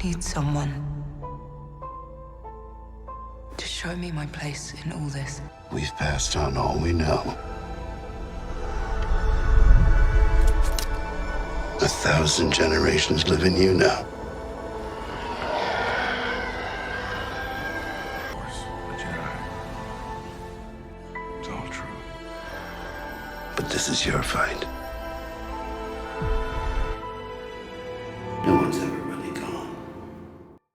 need someone to show me my place in all this. We've passed on all we know. 1,000 generations live in you now. Of course, the Jedi. It's all true. But this is your fight. No one's ever really gone.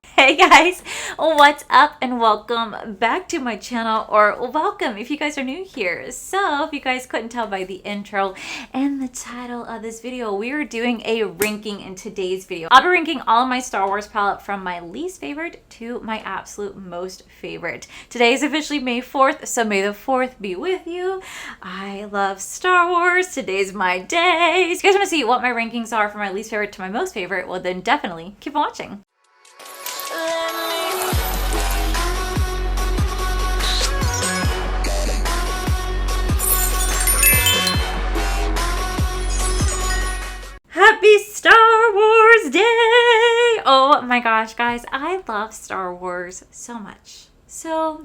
Hey guys, what's up and welcome back to my channel, or welcome if you guys are new here. So if you guys couldn't tell by the intro and the title of this video, we are doing a ranking in today's video. I'll be ranking all of my Star Wars palette from my least favorite to my absolute most favorite. Today is officially May 4th, so May the 4th be with you. I love Star Wars. Today's my day. So if you guys want to see what my rankings are from my least favorite to my most favorite, well then definitely keep on watching. Happy Star Wars Day! Oh my gosh, guys, I love Star Wars so much. So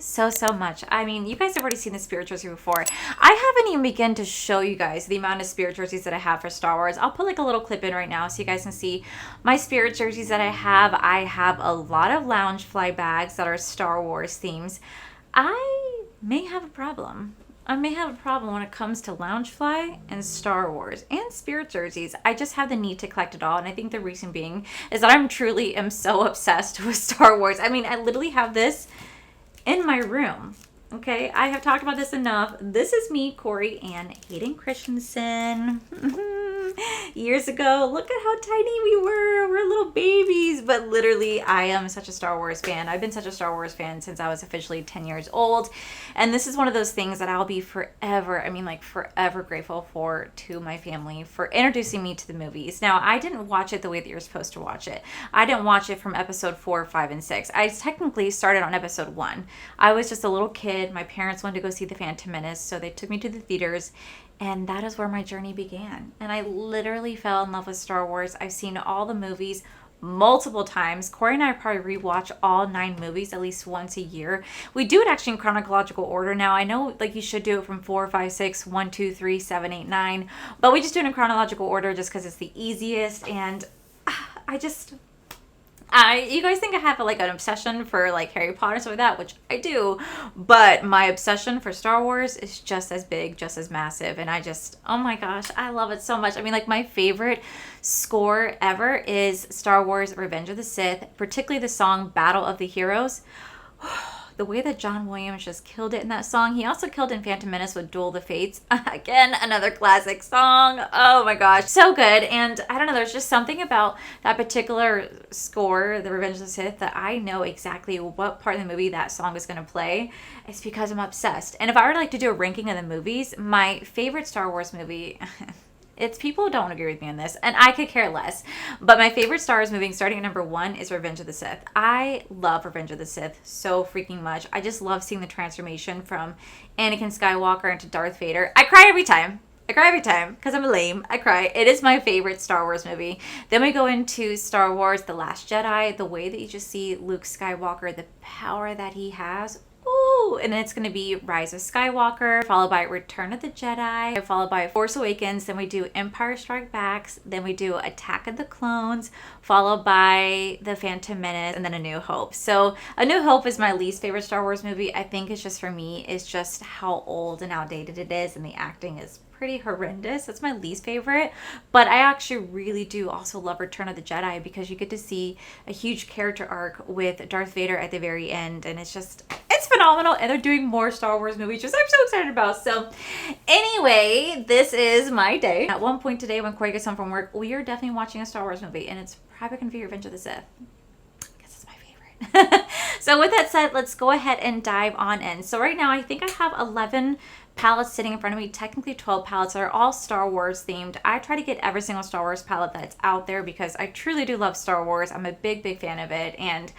much. I mean, you guys have already seen the spirit jersey before. I haven't even begun to show you guys the amount of spirit jerseys that I have for Star Wars. I'll put like a little clip in right now so you guys can see my spirit jerseys that I have. I have a lot of Loungefly bags that are Star Wars themes. I may have a problem. when it comes to Loungefly and Star Wars and spirit jerseys. I just have the need to collect it all, and I think the reason being is that I'm truly so obsessed with Star Wars. I mean, I literally have this in my room. Okay, I have talked about this enough. This is me, Corey, and Hayden Christensen. Years ago, look at how tiny we were. We're little babies, but literally I am such a Star Wars fan. I've been such a Star Wars fan since I was officially 10 years old, and this is one of those things that I'll be forever, I mean like forever grateful to my family for introducing me to the movies. Now, I didn't watch it the way that you're supposed to watch it. I didn't watch it from episode 4, 5, and 6. I technically started on episode 1. I was just a little kid. My parents wanted to go see The Phantom Menace, so they took me to the theaters, and that is where my journey began. And I literally fell in love with Star Wars. I've seen all the movies multiple times. Corey and I probably rewatch all 9 movies at least once a year. We do it actually in chronological order. Now, I know like you should do it from 4, 5, 6, 1, 2, 3, 7, 8, 9, but we just do it in chronological order just because it's the easiest. And you guys think I have like an obsession for like Harry Potter and stuff like that, which I do, but my obsession for Star Wars is just as big, just as massive, and oh my gosh, I love it so much. I mean, like my favorite score ever is Star Wars Revenge of the Sith, particularly the song Battle of the Heroes. The way that John Williams just killed it in that song. He also killed in Phantom Menace with Duel of the Fates. Again, another classic song. Oh my gosh, so good. And I don't know, there's just something about that particular score, the Revenge of the Sith, that I know exactly what part of the movie that song is going to play. It's because I'm obsessed. And if I were to do a ranking of the movies, my favorite Star Wars movie... It's people who don't agree with me on this, and I could care less. But my favorite Star Wars movie, starting at number 1, is Revenge of the Sith. I love Revenge of the Sith so freaking much. I just love seeing the transformation from Anakin Skywalker into Darth Vader. I cry every time. Because I'm lame. I cry. It is my favorite Star Wars movie. Then we go into Star Wars The Last Jedi. The way that you just see Luke Skywalker, the power that he has. Ooh, and then it's going to be Rise of Skywalker, followed by Return of the Jedi, followed by Force Awakens, then we do Empire Strikes Back, then we do Attack of the Clones, followed by The Phantom Menace, and then A New Hope. So A New Hope is my least favorite Star Wars movie. I think it's just, for me, it's just how old and outdated it is, and the acting is pretty horrendous. That's my least favorite, but I actually really do also love Return of the Jedi because you get to see a huge character arc with Darth Vader at the very end, and it's phenomenal. And they're doing more Star Wars movies, which I'm so excited about. So anyway, this is my day. At one point today when Corey gets home from work, we are definitely watching a Star Wars movie, and it's probably gonna be Revenge of the Sith. So with that said, let's go ahead and dive on in. So right now I think I have 11 palettes sitting in front of me, technically 12 palettes that are all Star Wars themed. I try to get every single Star Wars palette that's out there because I truly do love Star Wars. I'm a big, big fan of it. And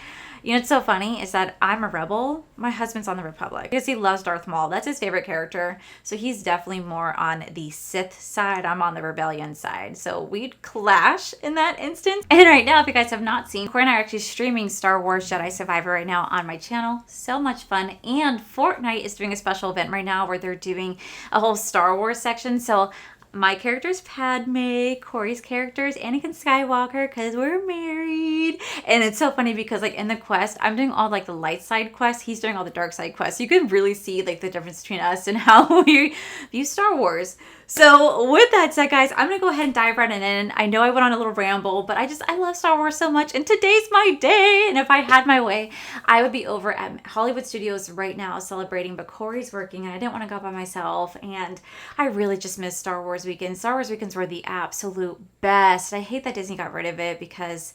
you know what's so funny is that I'm a rebel. My husband's on the Republic because he loves Darth Maul. That's his favorite character. So he's definitely more on the Sith side. I'm on the Rebellion side. So we'd clash in that instance. And right now, if you guys have not seen, Corey and I are actually streaming Star Wars Jedi Survivor right now on my channel. So much fun. And Fortnite is doing a special event right now where they're doing a whole Star Wars section. So my character's Padme, Corey's character's Anakin Skywalker because we're married. And it's so funny because like in the quest, I'm doing all like the light side quests. He's doing all the dark side quests. You can really see like the difference between us and how we view Star Wars. So with that said, guys, I'm going to go ahead and dive right in. I know I went on a little ramble, but I love Star Wars so much. And today's my day. And if I had my way, I would be over at Hollywood Studios right now celebrating. But Corey's working and I didn't want to go by myself. And I really just miss Star Wars weekends. Star Wars weekends were the absolute best. I hate that Disney got rid of it because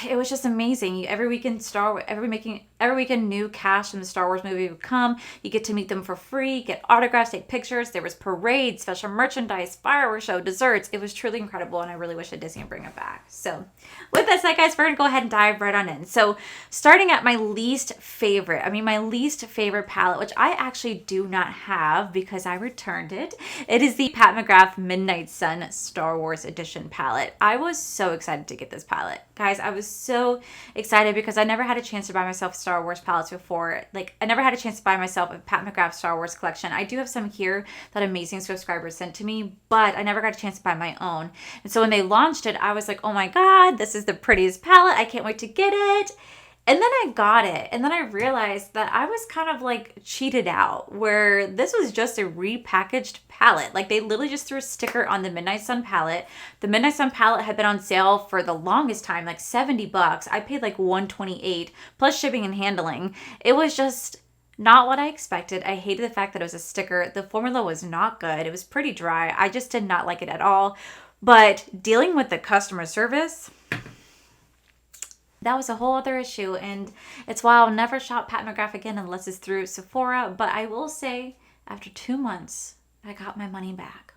it was just amazing. Every weekend, every weekend, new cast from the Star Wars movie would come. You get to meet them for free, get autographs, take pictures. There was parades, special merchandise, fireworks show, desserts. It was truly incredible, and I really wish that Disney would bring it back. So, with that said, guys, we're gonna go ahead and dive right on in. So, starting at my least favorite palette, which I actually do not have because I returned it. It is the Pat McGrath Midnight Sun Star Wars Edition palette. I was so excited to get this palette, guys. I was so excited because I never had a chance to buy myself Star Wars palettes before. Like, I never had a chance to buy myself a Pat McGrath Star Wars collection. I do have some here that amazing subscribers sent to me, but I never got a chance to buy my own. And so when they launched it, I was like, oh my God, this is the prettiest palette. I can't wait to get it. And then I got it, and then I realized that I was kind of like cheated out, where this was just a repackaged palette. Like they literally just threw a sticker on the Midnight Sun palette. The Midnight Sun palette had been on sale for the longest time, like $70. I paid like $128 plus shipping and handling. It was just not what I expected. I hated the fact that it was a sticker. The formula was not good. It was pretty dry. I just did not like it at all. But dealing with the customer service, that was a whole other issue, and it's why I'll never shop Pat McGrath again unless it's through Sephora. But I will say, after 2 months, I got my money back.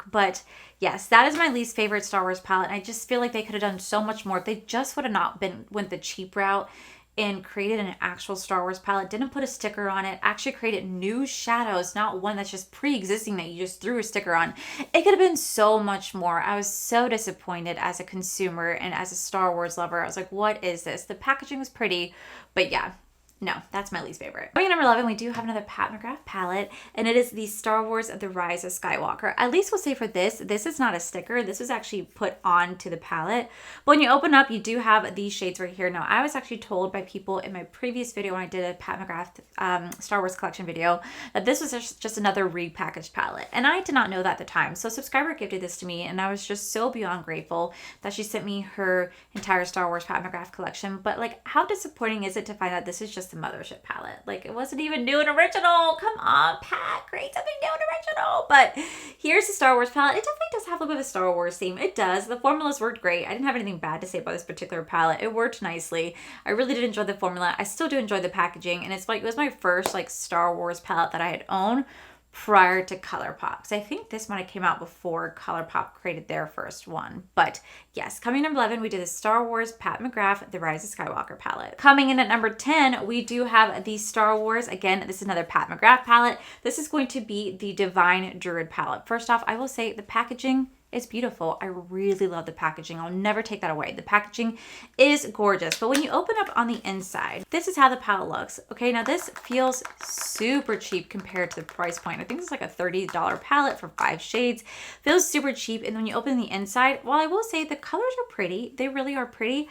But yes, that is my least favorite Star Wars palette. I just feel like they could have done so much more. If they just would have not went the cheap route and created an actual Star Wars palette, didn't put a sticker on it, actually created new shadows, not one that's just pre-existing that you just threw a sticker on. It could have been so much more. I was so disappointed as a consumer and as a Star Wars lover. I was like, what is this? The packaging was pretty, but yeah. No, that's my least favorite. Going at number 11, we do have another Pat McGrath palette, and it is the Star Wars The Rise of Skywalker. At least we'll say for this is not a sticker. This was actually put onto the palette. But when you open up, you do have these shades right here. Now, I was actually told by people in my previous video when I did a Pat McGrath Star Wars collection video that this was just another repackaged palette. And I did not know that at the time. So a subscriber gifted this to me, and I was just so beyond grateful that she sent me her entire Star Wars Pat McGrath collection. But like, how disappointing is it to find out this is just the mothership palette? Like, it wasn't even new and original. Come on, Pat, create something new and original. But here's the Star Wars palette. It definitely does have a little bit of a Star Wars theme. It does. The formulas worked great. I didn't have anything bad to say about this particular palette. It worked nicely. I really did enjoy the formula. I still do enjoy the packaging, and it's like, it was my first like Star Wars palette that I had owned prior to Colourpop. So I think this might have came out before Colourpop created their first one. But yes, coming number 11, we did the Star Wars Pat McGrath The Rise of Skywalker palette. Coming in at number 10, we do have the Star Wars, again, this is another Pat McGrath palette. This is going to be the Divine Druid palette. First off, I will say the packaging is beautiful. I really love the packaging. I'll never take that away. The packaging is gorgeous. But when you open up on the inside, this is how the palette looks. Okay, now this feels super cheap compared to the price point. I think it's like a $30 palette for 5 shades. Feels super cheap. And when you open the inside, while I will say the colors are pretty, they really are pretty,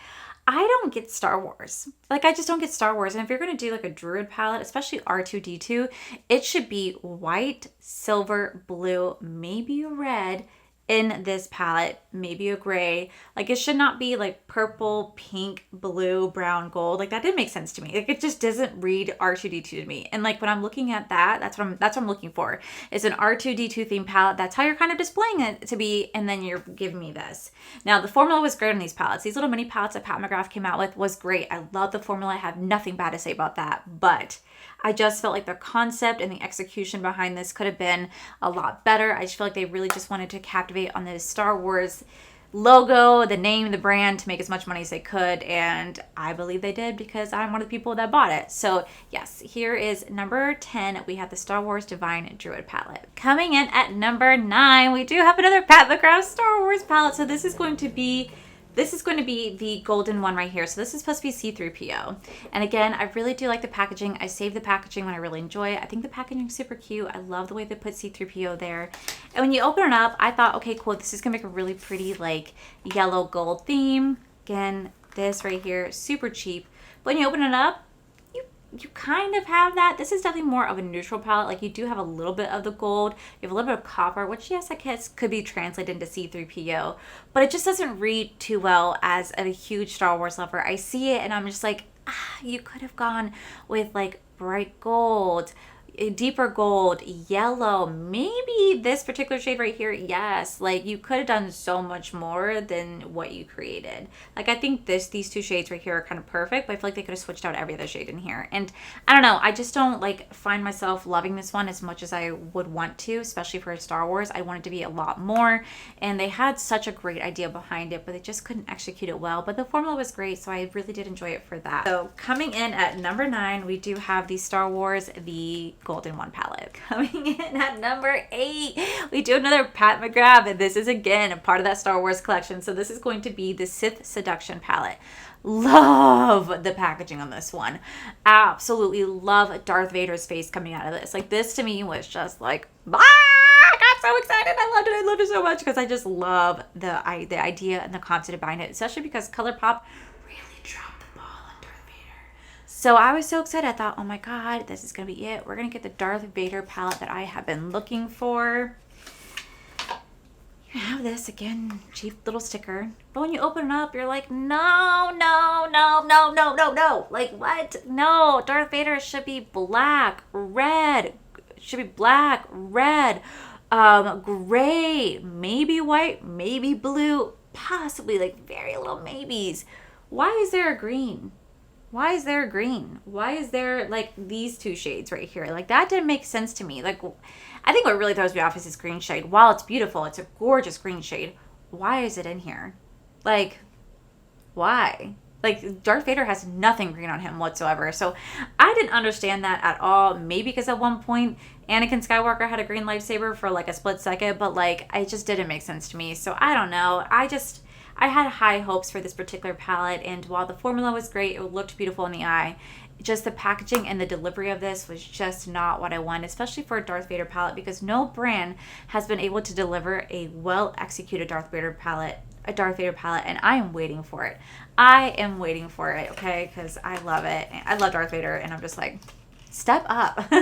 I don't get Star Wars. Like, I just don't get Star Wars. And if you're going to do like a Druid palette, especially R2-D2, it should be white, silver, blue, maybe red, in this palette, maybe a gray. Like it should not be like purple, pink, blue, brown, gold. Like that didn't make sense to me. Like it just doesn't read R2D2 to me. And like when I'm looking at that, that's what I'm looking for. It's an R2D2 theme palette. That's how you're kind of displaying it to be, and then you're giving me this. Now the formula was great on these palettes. These little mini palettes that Pat McGrath came out with was great. I love the formula. I have nothing bad to say about that. But I just felt like the concept and the execution behind this could have been a lot better. I just feel like they really just wanted to captivate on the Star Wars logo, the name, the brand, to make as much money as they could. And I believe they did, because I'm one of the people that bought it. So yes, here is number 10. We have the Star Wars Divine Druid palette. Coming in at number 9, we do have another Pat McGrath Star Wars palette. So this is going to be the golden one right here. So this is supposed to be C-3PO. And again, I really do like the packaging. I save the packaging when I really enjoy it. I think the packaging is super cute. I love the way they put C-3PO there. And when you open it up, I thought, okay, cool. This is gonna make a really pretty like yellow gold theme. Again, this right here, super cheap. But when you open it up, you kind of have that. This is definitely more of a neutral palette. Like you do have a little bit of the gold. You have a little bit of copper, which yes, I guess could be translated into C-3PO, but it just doesn't read too well as a huge Star Wars lover. I see it and I'm just like, you could have gone with like bright gold, deeper gold, yellow, maybe this particular shade right here. Yes, like you could have done so much more than what you created. Like I think these two shades right here are kind of perfect, but I feel like they could have switched out every other shade in here. And I don't know, I just don't like find myself loving this one as much as I would want to, especially for Star Wars. I want it to be a lot more, and they had such a great idea behind it, but they just couldn't execute it well. But the formula was great, so I really did enjoy it for that. So coming in at number 9, we do have the Star Wars the Golden One palette. Coming in at number 8, we do another Pat McGrath, and this is again a part of that Star Wars collection. So this is going to be the Sith Seduction palette. Love the packaging on this one. Absolutely love Darth Vader's face coming out of this. Like this to me was just like, I got so excited. I loved it. I loved it so much because I just love the idea and the concept behind it, especially because Colourpop really dropped the ball on Darth Vader. So I was so excited. I thought, oh my God, this is going to be it. We're going to get the Darth Vader palette that I have been looking for. You have this, again, cheap little sticker. But when you open it up, you're like, no. Like, what? No, Darth Vader should be black, red. Should be black, red, gray, maybe white, maybe blue, possibly like very little maybes. Why is there a green? Why is there a green? Why is there like these two shades right here? Like that didn't make sense to me. Like I think what really throws me off is this green shade. While it's beautiful, it's a gorgeous green shade. Why is it in here? Like, why? Like Darth Vader has nothing green on him whatsoever. So I didn't understand that at all. Maybe because at one point Anakin Skywalker had a green lightsaber for like a split second, but like it just didn't make sense to me. So I don't know. I had high hopes for this particular palette, and while the formula was great, it looked beautiful in the eye, just the packaging and the delivery of this was just not what I wanted, especially for a Darth Vader palette, because no brand has been able to deliver a well executed Darth Vader palette, and I am waiting for it. Okay, because I love it. I love Darth Vader, and I'm just like, step up.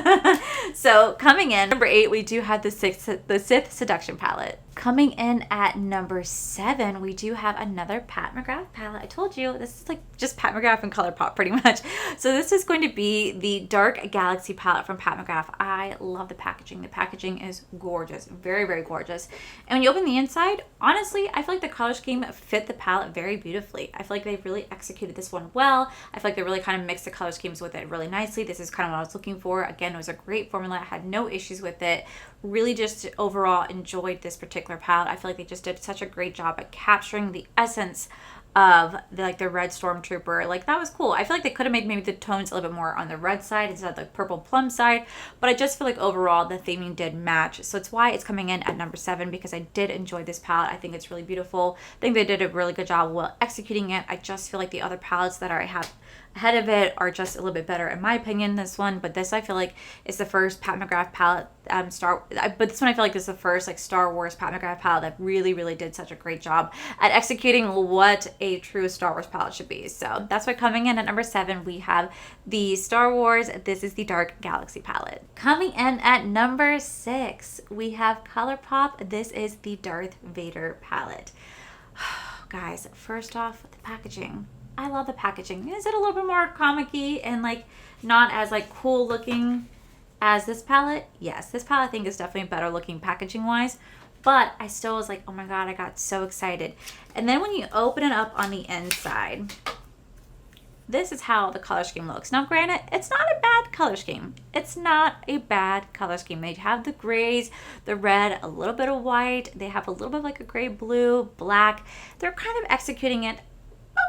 So coming in number 8, we do have the Sith Seduction palette. Coming in at number 7, we do have another Pat McGrath palette. I told you, this is like just Pat McGrath and Colourpop pretty much. So this is going to be the Dark Galaxy palette from Pat McGrath. I love the packaging. The packaging is gorgeous, very, very gorgeous. And when you open the inside, honestly, I feel like the color scheme fit the palette very beautifully. I feel like they really executed this one well. I feel like they really kind of mixed the color schemes with it really nicely. This is kind of what I was looking for. Again, it was a great formula. I had no issues with it. Really just overall enjoyed this particular palette. I feel like they just did such a great job at capturing the essence of the red stormtrooper. Like that was cool. I feel like they could have made maybe the tones a little bit more on the red side instead of the purple plum side, but I just feel like overall the theming did match. So it's why it's coming in at number 7, because I did enjoy this palette. I think it's really beautiful. I think they did a really good job while executing it. I just feel like the other palettes that I have ahead of it are just a little bit better in my opinion, this one. But this I feel like is the first Pat McGrath palette but this one I feel like is the first like Star Wars Pat McGrath palette that really did such a great job at executing what a true Star Wars palette should be. So that's why coming in at number 7, we have the Star Wars, this is the Dark Galaxy palette. Coming in at number 6, we have Colourpop, this is the Darth Vader palette. Guys, first off, the packaging. I love the packaging. Is it a little bit more comic-y and like not as like cool looking as this palette? Yes, this palette I think is definitely better looking packaging wise, but I still was like, oh my god, I got so excited. And then when you open it up on the inside, this is how the color scheme looks. Now granted, it's not a bad color scheme. It's not a bad color scheme. They have the grays, the red, a little bit of white. They have a little bit of like a gray, blue, black. They're kind of executing it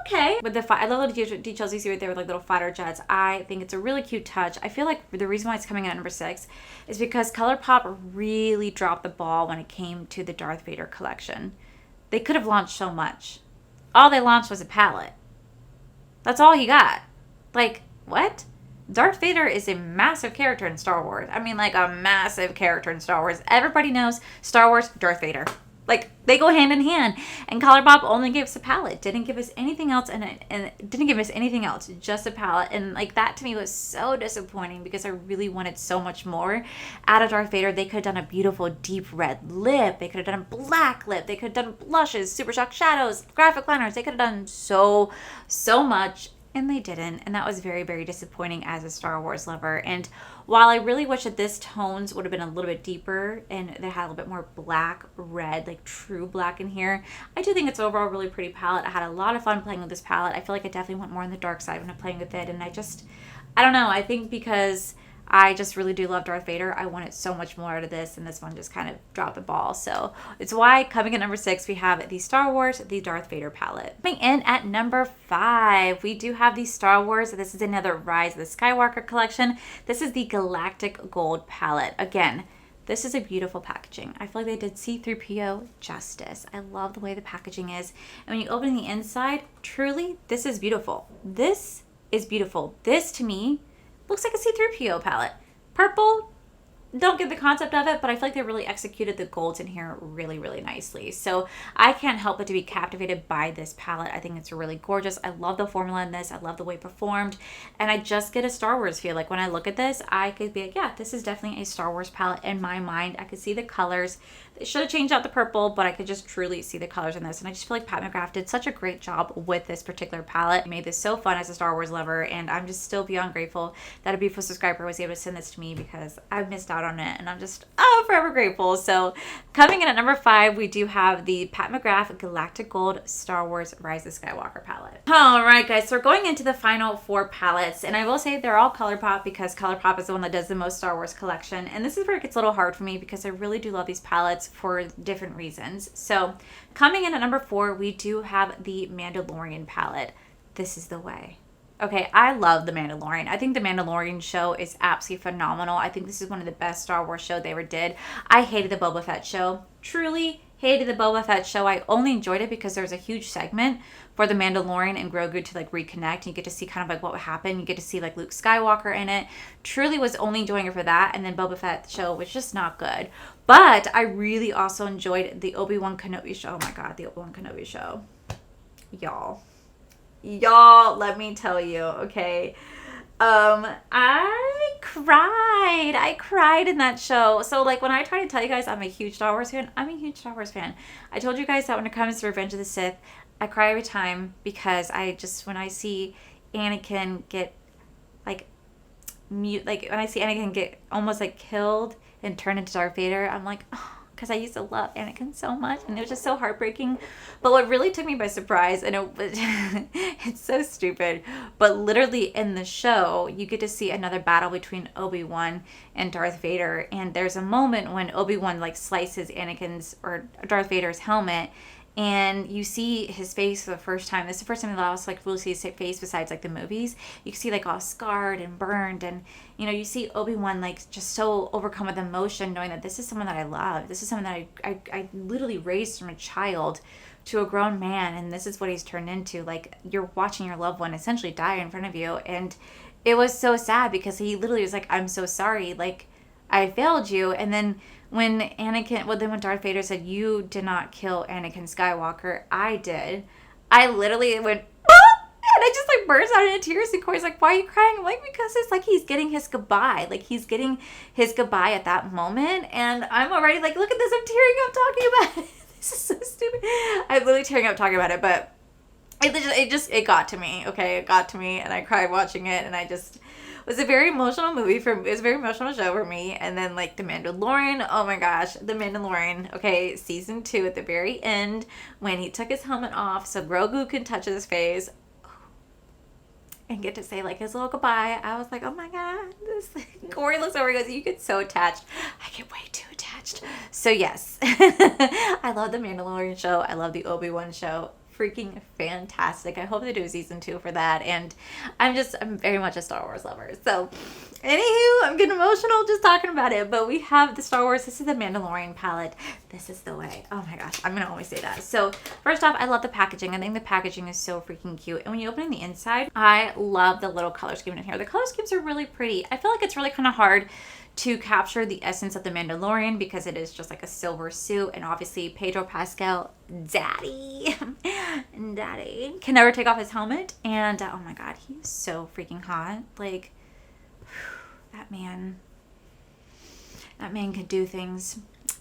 okay. With the I love the details you see right there with like little fighter jets. I think it's a really cute touch. I feel like the reason why it's coming in at number 6 is because Colourpop really dropped the ball when it came to the Darth Vader collection. They could have launched so much. All they launched was a palette. That's all you got. Like, what? Darth Vader is a massive character in Star Wars. I mean, like a massive character in Star Wars. Everybody knows Star Wars, Darth Vader. Like, they go hand in hand. And Colourpop only gave us a palette. Didn't give us anything else and didn't give us anything else. Just a palette. And like that to me was so disappointing because I really wanted so much more out of Darth Vader. They could have done a beautiful deep red lip. They could have done a black lip. They could have done blushes, super shock shadows, graphic liners. They could have done so much. And they didn't. And that was very, very disappointing as a Star Wars lover. And while I really wish that this tones would have been a little bit deeper and they had a little bit more black, red, like true black in here, I do think it's overall a really pretty palette. I had a lot of fun playing with this palette. I feel like I definitely went more on the dark side when I'm playing with it. And I don't know. I think because I just really do love Darth Vader, I wanted so much more out of this, and this one just kind of dropped the ball. So it's why coming at number 6, we have the Star Wars, the Darth Vader palette. Coming in at number 5, we do have the Star Wars. This is another Rise of the Skywalker collection. This is the Galactic Gold palette. Again, this is a beautiful packaging. I feel like they did C-3PO justice. I love the way the packaging is. And when you open the inside, truly, this is beautiful. This is beautiful. This, to me, looks like a C-3PO palette. Purple, don't get the concept of it, but I feel like they really executed the golds in here really, really nicely. So I can't help but to be captivated by this palette. I think it's really gorgeous. I love the formula in this. I love the way it performed. And I just get a Star Wars feel. Like when I look at this, I could be like, yeah, this is definitely a Star Wars palette in my mind. I could see the colors. They should have changed out the purple, but I could just truly see the colors in this. And I just feel like Pat McGrath did such a great job with this particular palette. He made this so fun as a Star Wars lover, and I'm just still beyond grateful that a beautiful subscriber was able to send this to me because I've missed out on it, and I'm just forever grateful. So coming in at number 5, we do have the Pat McGrath Galactic Gold Star Wars Rise of Skywalker palette. All right, guys, so we're going into the final 4 palettes, and I will say they're all Colourpop because Colourpop is the one that does the most Star Wars collection, and this is where it gets a little hard for me because I really do love these palettes for different reasons. So coming in at number 4, we do have the Mandalorian palette. This is the way. Okay, I love The Mandalorian. I think The Mandalorian show is absolutely phenomenal. I think this is one of the best Star Wars shows they ever did. I hated the Boba Fett show. Truly hated the Boba Fett show. I only enjoyed it because there was a huge segment for the Mandalorian and Grogu to like reconnect. You get to see kind of like what would happen. You get to see like Luke Skywalker in it. Truly was only enjoying it for that. And then Boba Fett show was just not good. But I really also enjoyed the Obi-Wan Kenobi show. Oh my god, the Obi-Wan Kenobi show. Y'all, let me tell you, okay? I cried in that show. So like when I try to tell you guys I'm a huge Star Wars fan, I'm a huge Star Wars fan. I told you guys that when it comes to Revenge of the Sith, I cry every time because when I see Anakin get like when I see Anakin get almost like killed and turn into Darth Vader, I'm like, oh, because I used to love Anakin so much, and it was just so heartbreaking. But what really took me by surprise, and it was, it's so stupid, but literally in the show, you get to see another battle between Obi-Wan and Darth Vader, and there's a moment when Obi-Wan like slices Darth Vader's helmet, and you see his face for the first time. This is the first time that I was like really see his face besides like the movies. You can see like all scarred and burned, and you know you see Obi-Wan like just so overcome with emotion, knowing that this is someone that I love. This is someone that I literally raised from a child to a grown man, and this is what he's turned into. Like you're watching your loved one essentially die in front of you, and it was so sad because he literally was like, "I'm so sorry, like I failed you," and then. When Darth Vader said, "You did not kill Anakin Skywalker, I did," I literally went, and I just like burst out into tears. And Corey's like, why are you crying? I'm like, because it's like he's getting his goodbye. Like he's getting his goodbye at that moment. And I'm already like, look at this. I'm tearing up talking about it. This is so stupid. I'm literally tearing up talking about it. But it got to me. Okay, it got to me. And I cried watching it. And I just... It was a very emotional movie it was a very emotional show for me. And then like The Mandalorian, oh my gosh, The Mandalorian, okay, season 2 at the very end when he took his helmet off so Grogu can touch his face and get to say like his little goodbye. I was like, oh my god, this Corey looks over and goes, you get so attached. I get way too attached. So yes, I love The Mandalorian show. I love the Obi-Wan show. Freaking fantastic. I hope they do a season 2 for that. And I'm very much a Star Wars lover. So anywho, I'm getting emotional just talking about it. But we have the Star Wars. This is the Mandalorian palette. This is the way. Oh my gosh, I'm gonna always say that. So first off, I love the packaging. I think the packaging is so freaking cute. And when you open it the inside, I love the little color scheme in here. The color schemes are really pretty. I feel like it's really kind of hard to capture the essence of the Mandalorian because it is just like a silver suit, and obviously Pedro Pascal, daddy can never take off his helmet. And oh my god, he's so freaking hot. Like that man could do things.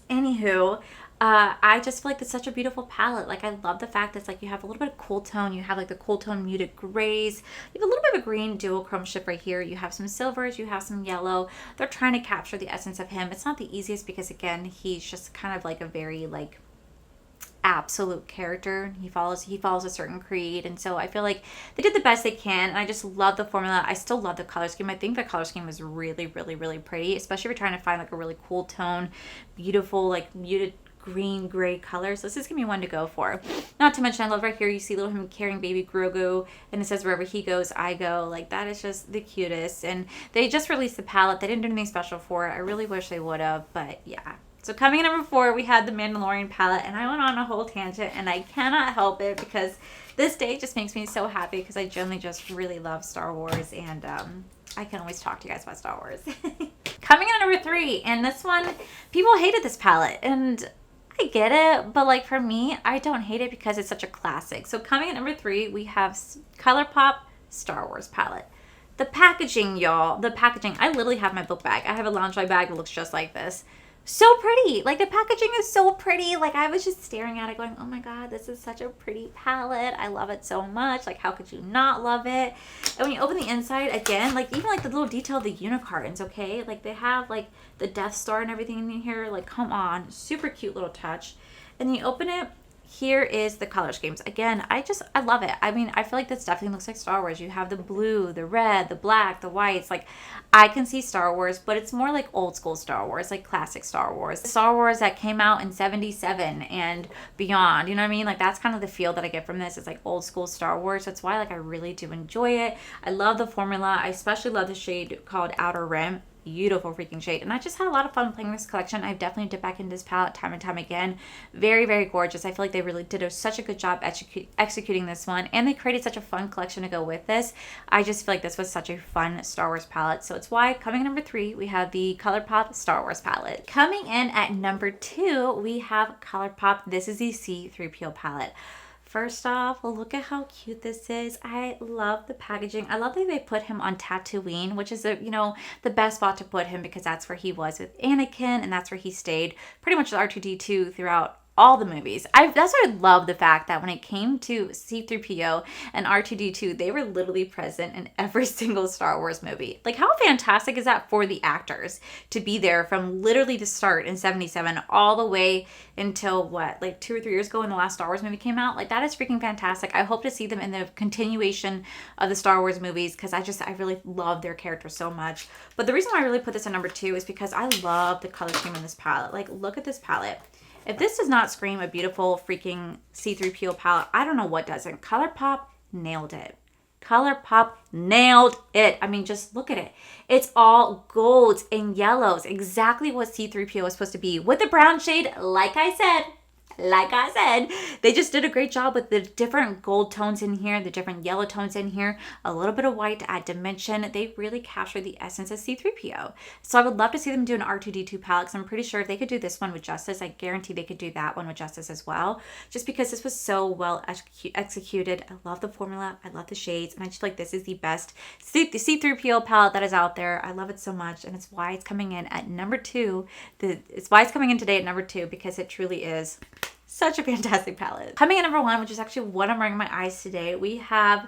Anywho, I just feel like it's such a beautiful palette. Like I love the fact that it's like you have a little bit of cool tone. You have like the cool tone muted grays. You have a little bit of a green dual chrome shift right here. You have some silvers. You have some yellow. They're trying to capture the essence of him. It's not the easiest because again, he's just kind of like a very like absolute character. He follows a certain creed, and so I feel like they did the best they can. And I just love the formula. I still love the color scheme. I think the color scheme is really, really, really pretty, especially if you're trying to find like a really cool tone, beautiful like muted green gray colors. This is gonna be one to go for. Not to mention I love right here you see little him carrying baby Grogu, and it says wherever he goes I go. Like that is just the cutest. And they just released the palette. They didn't do anything special for it. I really wish they would have, but yeah. So coming in number 4, we had the Mandalorian palette, and I went on a whole tangent, and I cannot help it because this day just makes me so happy because I generally just really love Star Wars, and I can always talk to you guys about Star Wars. Coming in at number 3, and this one, people hated this palette, and I get it, but like for me, I don't hate it because it's such a classic. So coming in number 3, we have Colourpop Star Wars palette. The packaging, y'all, the packaging. I literally have my book bag. I have a lingerie bag that looks just like this. So pretty. Like the packaging is so pretty. Like I was just staring at it going, oh my god, this is such a pretty palette. I love it so much. Like how could you not love it? And when you open the inside, again, like even like the little detail of the unicorns, okay? Like they have like the Death Star and everything in here. Like come on, super cute little touch. And then you open it, here is the color schemes. Again, I love it. I mean, I feel like this definitely looks like Star Wars. You have the blue, the red, the black, the whites. Like, I can see Star Wars, but it's more like old school Star Wars, like classic Star Wars. Star Wars that came out in 77 and beyond, you know what I mean? Like, that's kind of the feel that I get from this. It's like old school Star Wars. That's why, like, I really do enjoy it. I love the formula. I especially love the shade called Outer Rim. Beautiful freaking shade, and I just had a lot of fun playing this collection. I've definitely dipped back into this palette time and time again. Very, very gorgeous. I feel like they really did such a good job executing this one, and they created such a fun collection to go with this. I just feel like this was such a fun Star Wars palette, so it's why coming in number 3 we have the Colourpop Star Wars palette. Coming in at number 2 we have Colourpop. This is the C-3PO palette. First off, look at how cute this is. I love the packaging. I love that they put him on Tatooine, which is the best spot to put him because that's where he was with Anakin and that's where he stayed pretty much with R2-D2 throughout all the movies. That's why I love the fact that when it came to C-3PO and R2-D2, they were literally present in every single Star Wars movie. Like, how fantastic is that for the actors to be there from literally the start in 77 all the way until what, like 2 or 3 years ago when the last Star Wars movie came out? Like, that is freaking fantastic. I hope to see them in the continuation of the Star Wars movies because I really love their characters so much. But the reason why I really put this at number 2 is because I love the color scheme in this palette. Like, look at this palette. If this does not scream a beautiful freaking C-3PO palette, I don't know what doesn't. Colourpop nailed it. Colourpop nailed it. I mean, just look at it. It's all golds and yellows. Exactly what C-3PO is supposed to be. With the brown shade, like I said, like I said, they just did a great job with the different gold tones in here, the different yellow tones in here, a little bit of white to add dimension. They really capture the essence of C-3PO. So I would love to see them do an R2-D2 palette, because I'm pretty sure if they could do this one with justice, I guarantee they could do that one with justice as well, just because this was so well executed. I love the formula, I love the shades, and I just feel like this is the best C-3PO palette that is out there. I love it so much, and it's why it's coming in at number 2. It's why it's coming in today at number 2, because it truly is such a fantastic palette. Coming in number 1, which is actually what I'm wearing in my eyes today, we have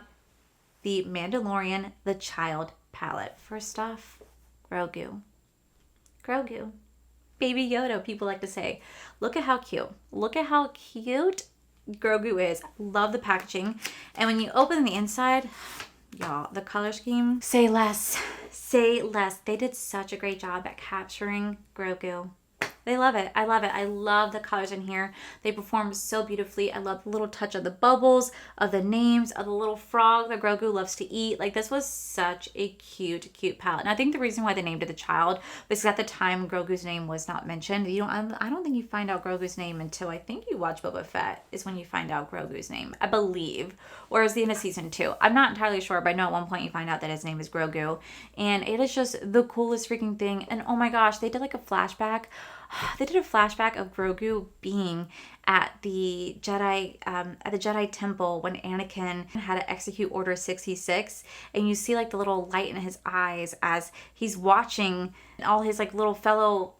the Mandalorian The Child palette. First off, Grogu. Grogu. Baby Yoda, people like to say. Look at how cute. Look at how cute Grogu is. Love the packaging. And when you open the inside, y'all, the color scheme, say less. Say less. They did such a great job at capturing Grogu. They love it. I love it. I love the colors in here. They perform so beautifully. I love the little touch of the bubbles, of the names, of the little frog that Grogu loves to eat. Like, this was such a cute, cute palette. And I think the reason why they named it the child was at the time Grogu's name was not mentioned. I don't think you find out Grogu's name until I think you watch Boba Fett is when you find out Grogu's name, I believe. Or is the end of season 2. I'm not entirely sure, but I know at one point you find out that his name is Grogu. And it is just the coolest freaking thing. And oh my gosh, they did like a flashback. They did a flashback of Grogu being at the Jedi temple when Anakin had to execute Order 66, and you see like the little light in his eyes as he's watching all his like little fellow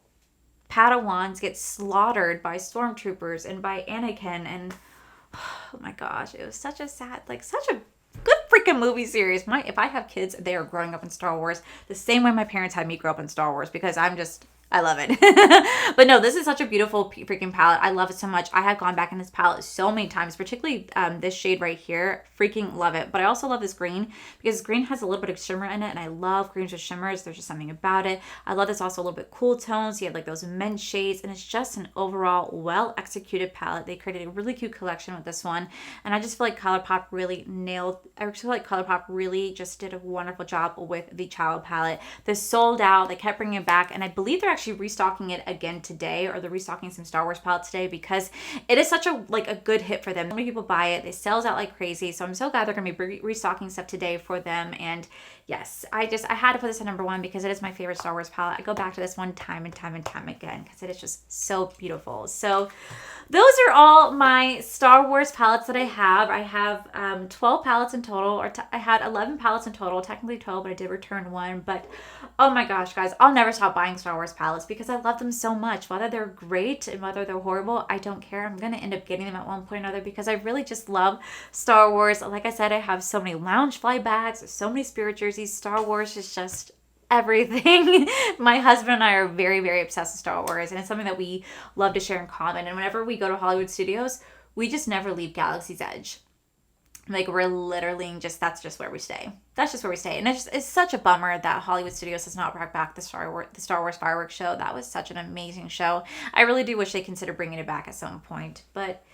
Padawans get slaughtered by stormtroopers and by Anakin. And oh my gosh, it was such a sad, like such a good freaking movie series. If I have kids, they are growing up in Star Wars the same way my parents had me grow up in Star Wars, because I love it. But no, this is such a beautiful freaking palette. I love it so much. I have gone back in this palette so many times, particularly this shade right here. Freaking love it. But I also love this green, because green has a little bit of shimmer in it, and I love greens with shimmers. There's just something about it. I love this also a little bit cool tones. You have like those mint shades, and it's just an overall well executed palette. They created a really cute collection with this one, and I just feel like Colourpop really just did a wonderful job with the child palette. This sold out. They kept bringing it back, and I believe they're actually restocking it again today, or they're restocking some Star Wars palettes today, because it is such a good hit for them. So many people buy it. It sells out like crazy. So I'm so glad they're going to be restocking stuff today for them. And yes, I had to put this at number 1 because it is my favorite Star Wars palette. I go back to this one time and time and time again because it is just so beautiful. So those are all my Star Wars palettes that I have. I have 12 palettes in total, or I had 11 palettes in total, technically 12, but I did return 1. But oh my gosh, guys, I'll never stop buying Star Wars palettes because I love them so much. Whether they're great and whether they're horrible, I don't care. I'm going to end up getting them at one point or another because I really just love Star Wars. Like I said, I have so many lounge fly bags, so many spirit jerseys. Star Wars is just everything. My husband and I are very, very obsessed with Star Wars, and it's something that we love to share in common. And whenever we go to Hollywood Studios, we just never leave Galaxy's Edge. Like, we're literally that's just where we stay. That's just where we stay. And it's such a bummer that Hollywood Studios has not brought back the Star Wars fireworks show. That was such an amazing show. I really do wish they consider bringing it back at some point. But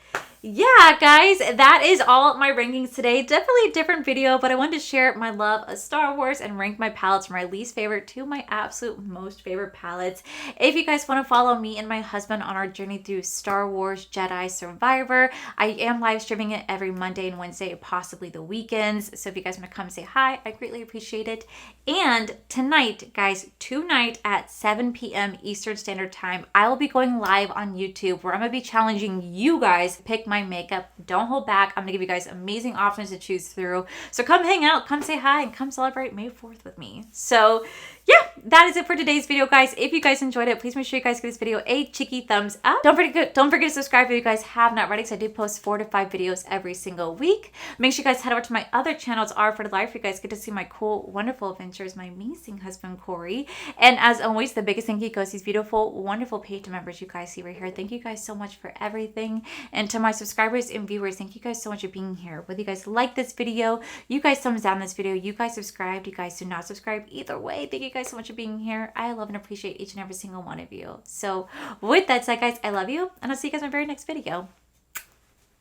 yeah, guys, that is all my rankings today. Definitely a different video, but I wanted to share my love of Star Wars and rank my palettes from my least favorite to my absolute most favorite palettes. If you guys want to follow me and my husband on our journey through Star Wars Jedi Survivor, I am live streaming it every Monday and Wednesday, possibly the weekends. So if you guys want to come say hi, I greatly appreciate it. And tonight, guys, tonight at 7 p.m. Eastern Standard Time, I will be going live on YouTube where I'm going to be challenging you guys to pick my makeup. Don't hold back. I'm going to give you guys amazing options to choose through. So come hang out, come say hi, and come celebrate May 4th with me. So yeah, that is it for today's video, guys. If you guys enjoyed it, please make sure you guys give this video a cheeky thumbs up. Don't forget to subscribe if you guys have not already, because I do post 4 to 5 videos every single week. Make sure you guys head over to my other channels, R for Life. You guys get to see my cool, wonderful adventures, my amazing husband, Corey. And as always, the biggest thank you goes to these beautiful, wonderful Patreon members you guys see right here. Thank you guys so much for everything. And to my subscribers and viewers, thank you guys so much for being here. Whether you guys like this video, you guys thumbs down this video, you guys subscribed, you guys do not subscribe, either way, thank you guys so much for being here. I love and appreciate each and every single one of you. So with that said, guys, I love you, and I'll see you guys in my very next video.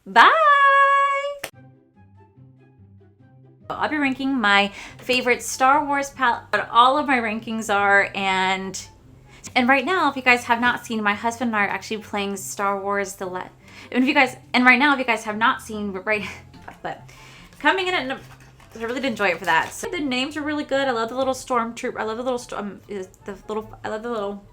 Bye! I'll be ranking my favorite Star Wars palette, but all of my rankings are, and right now, if you guys have not seen, my husband and I are actually playing Star Wars And if you guys, and right now, if you guys have not seen, but coming in at, I really did enjoy it for that. So the names are really good. I love the little stormtrooper. I love the little I love the little